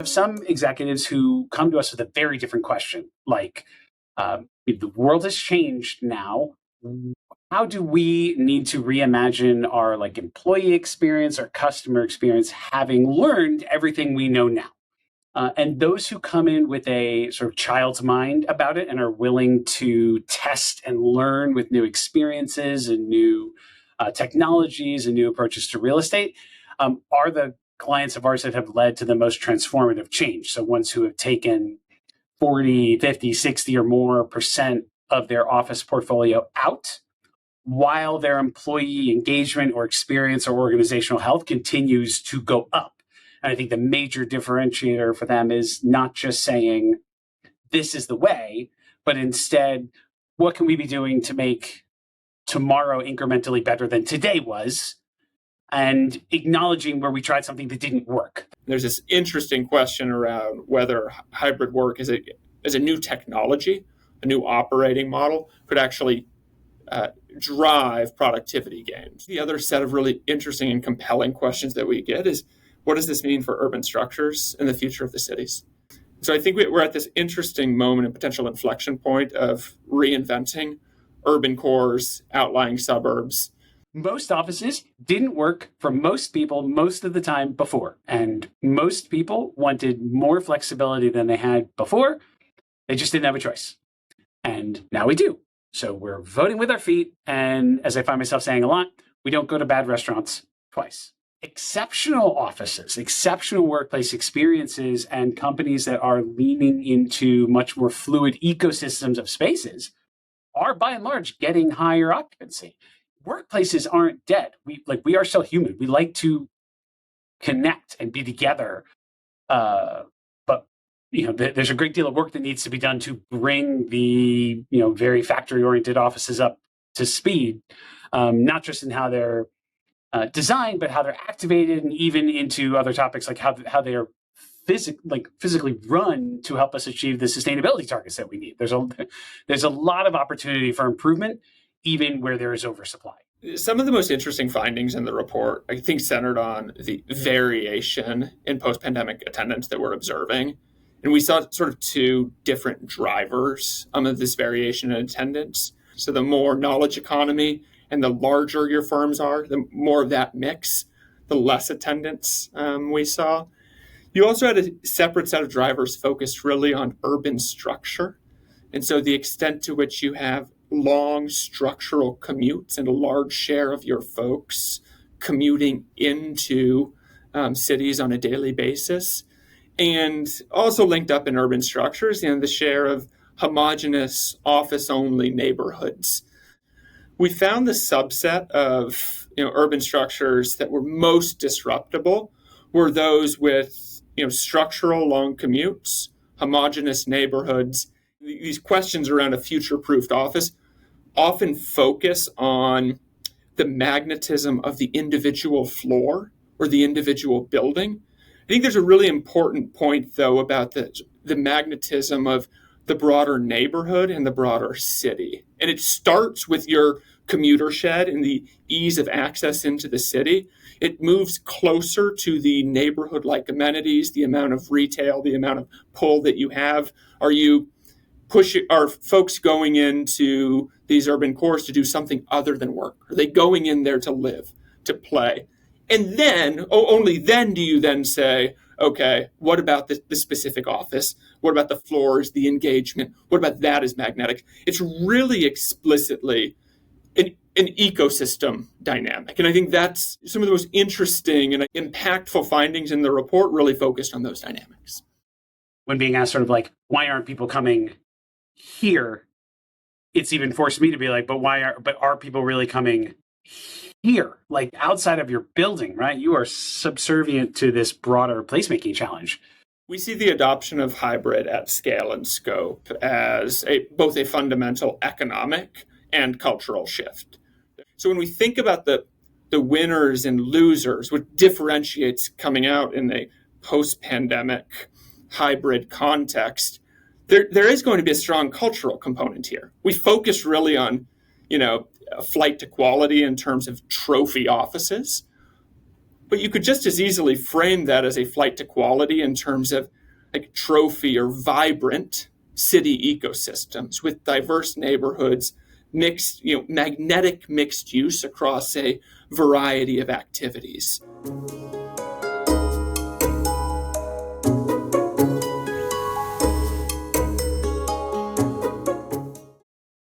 have some executives who come to us with a very different question, like, the world has changed now. How do we need to reimagine our employee experience, our customer experience, having learned everything we know now? And those who come in with a sort of child's mind about it and are willing to test and learn with new experiences and new technologies and new approaches to real estate are the clients of ours that have led to the most transformative change. So ones who have taken 40, 50, 60 or more percent of their office portfolio out while their employee engagement or experience or organizational health continues to go up. And I think the major differentiator for them is not just saying, this is the way, but instead, what can we be doing to make tomorrow incrementally better than today was? And acknowledging where we tried something that didn't work. There's this interesting question around whether hybrid work as a new technology, a new operating model, could actually drive productivity gains. The other set of really interesting and compelling questions that we get is, what does this mean for urban structures and the future of the cities? So I think we're at this interesting moment and potential inflection point of reinventing urban cores, outlying suburbs. Most offices didn't work for most people most of the time before. And most people wanted more flexibility than they had before. They just didn't have a choice. And now we do. So we're voting with our feet. And as I find myself saying a lot, we don't go to bad restaurants twice. Exceptional offices, exceptional workplace experiences, and companies that are leaning into much more fluid ecosystems of spaces are by and large getting higher occupancy. Workplaces aren't dead. We are still human. We like to connect and be together. But there's a great deal of work that needs to be done to bring the very factory-oriented offices up to speed, not just in how they're designed, but how they're activated, and even into other topics like how they are physically run to help us achieve the sustainability targets that we need. There's a lot of opportunity for improvement, even where there is oversupply. Some of the most interesting findings in the report, I think, centered on the variation in post-pandemic attendance that we're observing. And we saw sort of two different drivers of this variation in attendance. So the more knowledge economy and the larger your firms are, the more of that mix, the less attendance we saw. You also had a separate set of drivers focused really on urban structure. And so the extent to which you have long structural commutes and a large share of your folks commuting into cities on a daily basis. And also linked up in urban structures, the share of homogeneous office-only neighborhoods. We found the subset of urban structures that were most disruptable were those with structural long commutes, homogeneous neighborhoods. These questions around a future-proofed office often focus on the magnetism of the individual floor or the individual building. I think there's a really important point, though, about the magnetism of the broader neighborhood and the broader city. And it starts with your commuter shed and the ease of access into the city. It moves closer to the neighborhood-like amenities, the amount of retail, the amount of pull that you have. Are folks going into these urban cores to do something other than work? Are they going in there to live, to play? And then, only then do you then say, okay, what about the specific office? What about the floors, the engagement? What about that is magnetic? It's really explicitly an ecosystem dynamic. And I think that's some of the most interesting and impactful findings in the report really focused on those dynamics. When being asked sort of why aren't people coming here? It's even forced me to be but are people really coming here, outside of your building, right? You are subservient to this broader placemaking challenge. We see the adoption of hybrid at scale and scope as both a fundamental economic and cultural shift. So when we think about the winners and losers, what differentiates coming out in a post-pandemic hybrid context, there is going to be a strong cultural component here. We focus really on, a flight to quality in terms of trophy offices. But you could just as easily frame that as a flight to quality in terms of like trophy or vibrant city ecosystems with diverse neighborhoods, mixed, magnetic mixed use across a variety of activities.